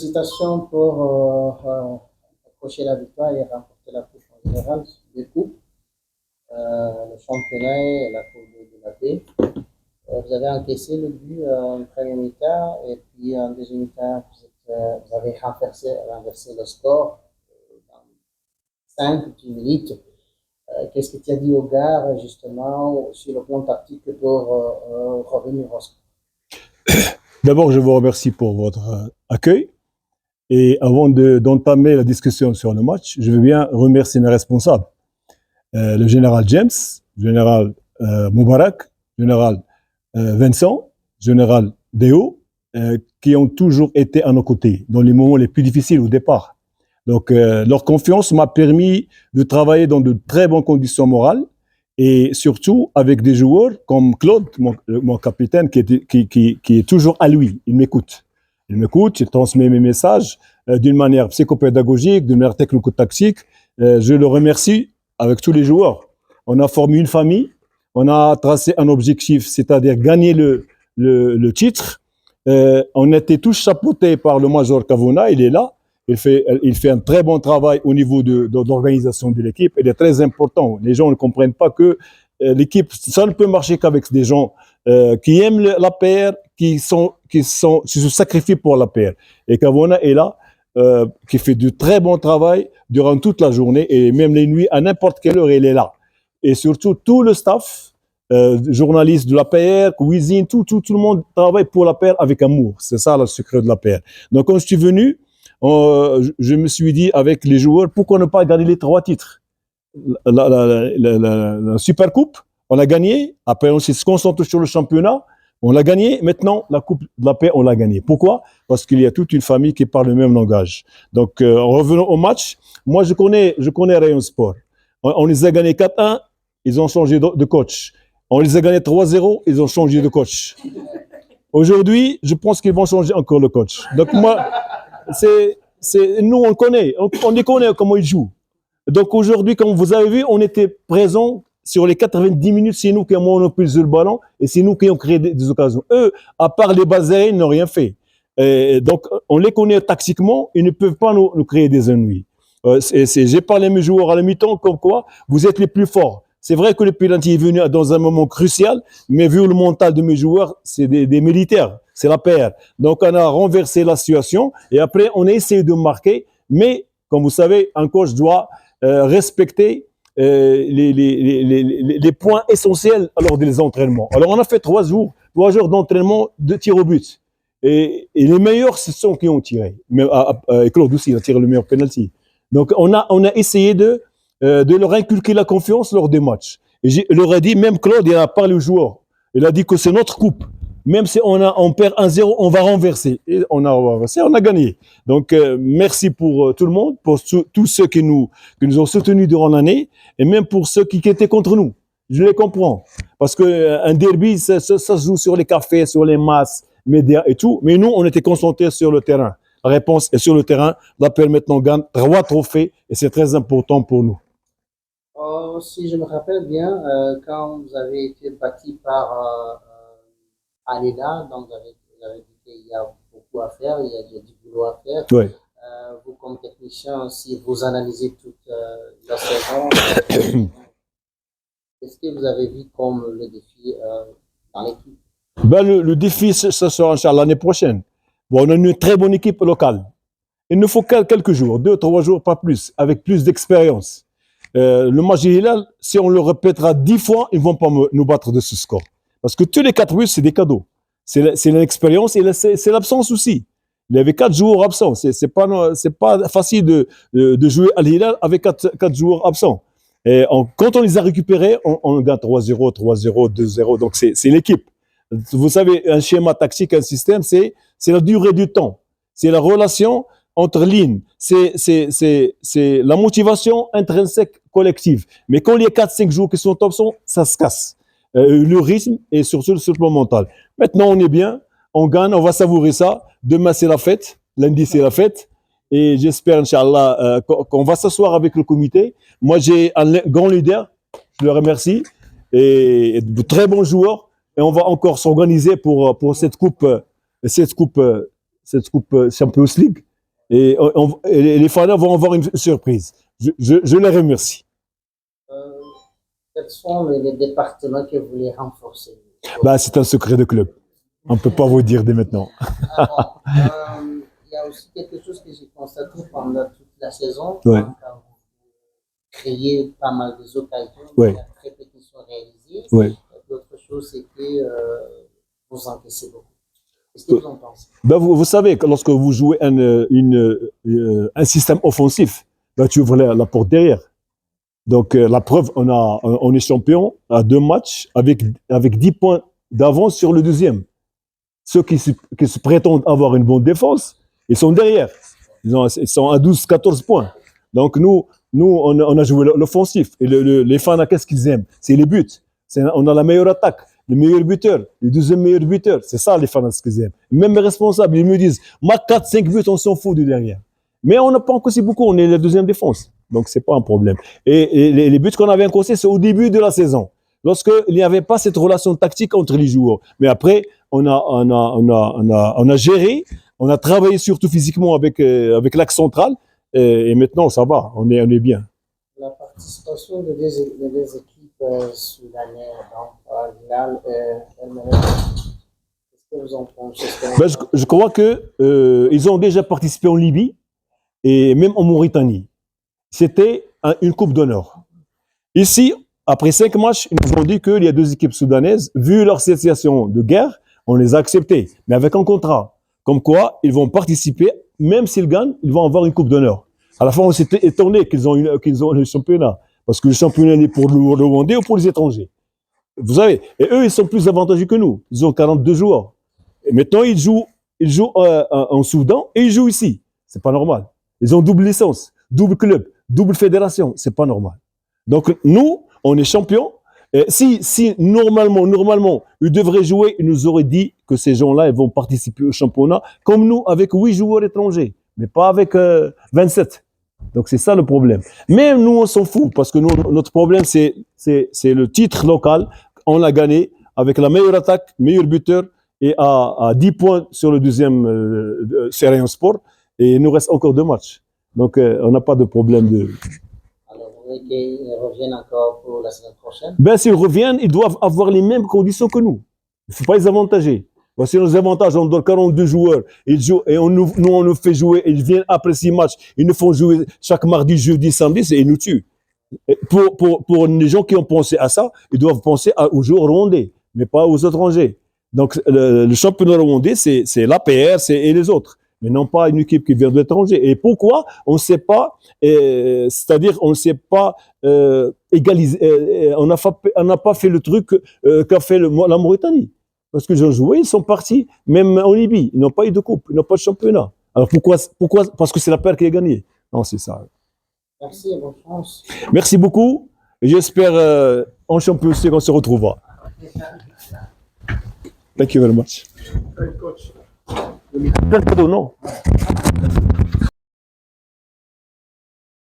félicitations pour accrocher la victoire et remporter la coupe en général, les coupes, le championnat et la coupe de la paix. Vous avez encaissé le but en première mi-temps et puis en deuxième mi-temps, vous avez renversé le score dans 5 ou 10 minutes. Qu'est-ce que tu as dit au gars justement sur le plan tactique pour revenir au score? D'abord, je vous remercie pour votre accueil. Et avant d'entamer la discussion sur le match, je veux bien remercier mes responsables. Le général James, le général Moubarak, le général Vincent, le général Deo, qui ont toujours été à nos côtés dans les moments les plus difficiles au départ. Donc, leur confiance m'a permis de travailler dans de très bonnes conditions morales et surtout avec des joueurs comme Claude, mon capitaine, qui est toujours à lui. Il m'écoute, il transmet mes messages d'une manière psychopédagogique, d'une manière technico-tactique. Je le remercie avec tous les joueurs. On a formé une famille, on a tracé un objectif, c'est-à-dire gagner le titre. On était tous chapeautés par le Major Kavona, il est là. Il fait un très bon travail au niveau de l'organisation de l'équipe. Il est très important. Les gens ne comprennent pas que l'équipe, ça ne peut marcher qu'avec des gens qui aiment la paire, qui se sacrifient pour la paire. Et Kavona est là, qui fait du très bon travail durant toute la journée et même les nuits, à n'importe quelle heure, il est là. Et surtout, tout le staff, journalistes de la paire, cuisine, tout le monde travaille pour la paire avec amour. C'est ça le secret de la paire. Donc, quand je suis venu, je me suis dit avec les joueurs, pourquoi ne pas gagner les 3 titres? La Super Coupe, on l'a gagné. Après, on se concentre sur le championnat. On l'a gagné. Maintenant, la Coupe de la paix, on l'a gagné. Pourquoi? Parce qu'il y a toute une famille qui parle le même langage. Donc, revenons au match. Moi, je connais Rayon Sport. On les a gagnés 4-1, ils ont changé de coach. On les a gagnés 3-0, ils ont changé de coach. Aujourd'hui, je pense qu'ils vont changer encore le coach. Donc, moi, nous, on les connaît comment ils jouent. Donc, aujourd'hui, comme vous avez vu, on était présents sur les 90 minutes, c'est nous qui avons monopolisé le ballon et c'est nous qui avons créé des occasions. Eux, à part les bases aériennes, ils n'ont rien fait. Donc, on les connaît tactiquement, ils ne peuvent pas nous créer des ennuis. J'ai parlé à mes joueurs à la mi-temps comme quoi vous êtes les plus forts. C'est vrai que le penalty est venu dans un moment crucial, mais vu le mental de mes joueurs, c'est des militaires, c'est la paire. Donc, on a renversé la situation et après, on a essayé de marquer, mais comme vous savez, un coach doit respecter les points essentiels lors des entraînements. Alors, on a fait 3 jours d'entraînement de tir au but. Et les meilleurs, ce sont qui ont tiré. Et Claude aussi, il a tiré le meilleur penalty. Donc, on a essayé de leur inculquer la confiance lors des matchs. Et je leur ai dit, même Claude, il a parlé aux joueurs. Il a dit que c'est notre coupe. Même si on perd 1-0, on va renverser. Et on a renversé, on a gagné. Donc, merci pour tout le monde, pour tous ceux qui nous ont soutenus durant l'année, et même pour ceux qui étaient contre nous. Je les comprends. Parce qu'un derby, ça se joue sur les cafés, sur les masses, médias et tout. Mais nous, on était concentrés sur le terrain. La réponse est sur le terrain. L'APR maintenant gagne 3 trophées et c'est très important pour nous. Si je me rappelle bien, quand vous avez été bâti par Alida, donc vous avez dit qu'il y a beaucoup à faire, il y a du boulot à faire. Oui. Vous, comme technicien, si vous analysez toute la saison, qu'est-ce que vous avez vu comme le défi dans l'équipe? Le défi, ça sera l'année prochaine. Bon, on a une très bonne équipe locale. Il nous faut quelques jours, 2-3 jours, pas plus, avec plus d'expérience. Le match Hilal, si on le répétera 10 fois, ils ne vont pas nous battre de ce score. Parce que tous les 4 buts, c'est des cadeaux. C'est l'expérience et c'est l'absence aussi. Il y avait 4 joueurs absents. C'est pas facile de jouer à Hilal avec 4 joueurs absents. Et quand on les a récupérés, on gagne 3-0, 3-0, 2-0. Donc c'est l'équipe. Vous savez, un schéma tactique, un système, c'est la durée du temps. C'est la relation entre lignes. C'est la motivation intrinsèque collective. Mais quand il y a 4-5 joueurs qui sont absents, ça se casse. Le rythme et surtout le plan mental. Maintenant, on est bien, on gagne, on va savourer ça. Demain, c'est la fête. Lundi, c'est la fête. Et j'espère, Inch'Allah, qu'on va s'asseoir avec le comité. Moi, j'ai un grand leader, je le remercie, et de très bons joueurs. Et on va encore s'organiser pour cette coupe Champions League. et les fans vont avoir une surprise. Je les remercie. Quels sont les départements que vous voulez renforcer? Ben, c'est un secret de club. On ne peut pas vous dire dès maintenant. Alors, il y a aussi quelque chose que j'ai constaté pendant toute la saison. Ouais. Quand vous créez pas mal des occasions, Ouais. il y a très peu qui sont réalisées. Ouais. L'autre chose, c'est que vous encaissez beaucoup. Qu'est-ce que vous en pensez? Ben, vous savez que lorsque vous jouez un système offensif, ben, tu ouvres la porte derrière. Donc, la preuve, on est champion à 2 matchs avec 10 points d'avance sur le deuxième. Ceux qui se prétendent avoir une bonne défense, ils sont derrière. Ils sont à 12-14 points. Donc, nous on a joué l'offensif. Et les fans, qu'est-ce qu'ils aiment? C'est les buts. On a la meilleure attaque, le meilleur buteur, le deuxième meilleur buteur. C'est ça, les fans, ce qu'ils aiment. Même mes responsables, ils me disent, moi, 4-5 buts, on s'en fout de derrière. Mais on n'a pas encaissé beaucoup, on est la deuxième défense. Donc, c'est pas un problème. Et les buts qu'on avait encaissés, c'est au début de la saison. Lorsqu'il n'y avait pas cette relation tactique entre les joueurs. Mais après, on a géré, on a travaillé surtout physiquement avec l'axe central. Et maintenant, ça va, on est bien. La participation de deux équipes soudanaises dans la finale, qu'est-ce que vous en pensez? Ben, je crois qu'ils ont déjà participé en Libye et même en Mauritanie. C'était une coupe d'honneur. Ici, après 5 matchs, ils nous ont dit qu'il y a 2 équipes soudanaises. Vu leur situation de guerre, on les a acceptées, mais avec un contrat. Comme quoi, ils vont participer, même s'ils gagnent, ils vont avoir une coupe d'honneur. À la fin, on s'était étonné qu'ils ont le championnat. Parce que le championnat est pour le Rwandais ou pour les étrangers. Vous savez, et eux, ils sont plus avantageux que nous. Ils ont 42 joueurs. Et maintenant, ils jouent en Soudan et ils jouent ici. C'est pas normal. Ils ont double licence, double club, double fédération. C'est pas normal. Donc, nous, on est champions. Et si normalement, ils devraient jouer, ils nous auraient dit que ces gens-là, ils vont participer au championnat, comme nous, avec 8 joueurs étrangers, mais pas avec 27. Donc, c'est ça le problème. Mais nous, on s'en fout, parce que notre problème, c'est le titre local. On l'a gagné avec la meilleure attaque, meilleur buteur, et à 10 points sur le deuxième Rayon Sport. Et il nous reste encore 2 matchs. Donc, on n'a pas de problème de... Alors, vous voulez qu'ils reviennent encore pour la semaine prochaine? Ben, s'ils reviennent, ils doivent avoir les mêmes conditions que nous. Il ne faut pas les avantager. Voici nos avantages, on donne 42 joueurs, ils jouent, et nous, on nous fait jouer, ils viennent après 6 matchs, ils nous font jouer chaque mardi, jeudi, samedi, et ils nous tuent. Et pour les gens qui ont pensé à ça, ils doivent penser aux joueurs rwandais, mais pas aux étrangers. Donc, le championnat rwandais, c'est l'APR et les autres, mais non pas une équipe qui vient de l'étranger. Et pourquoi? On ne sait pas, c'est-à-dire on ne sait pas égaliser, on n'a pas fait le truc qu'a fait la Mauritanie. Parce que ils ont joué, ils sont partis, même en Libye, ils n'ont pas eu de coupe, ils n'ont pas de championnat. Alors pourquoi? Parce que c'est la paire qui a gagné. Non, c'est ça. Merci et bonne chance. Merci beaucoup. Et j'espère en championnat qu'on se retrouvera. Thank you very much. Coach. Non.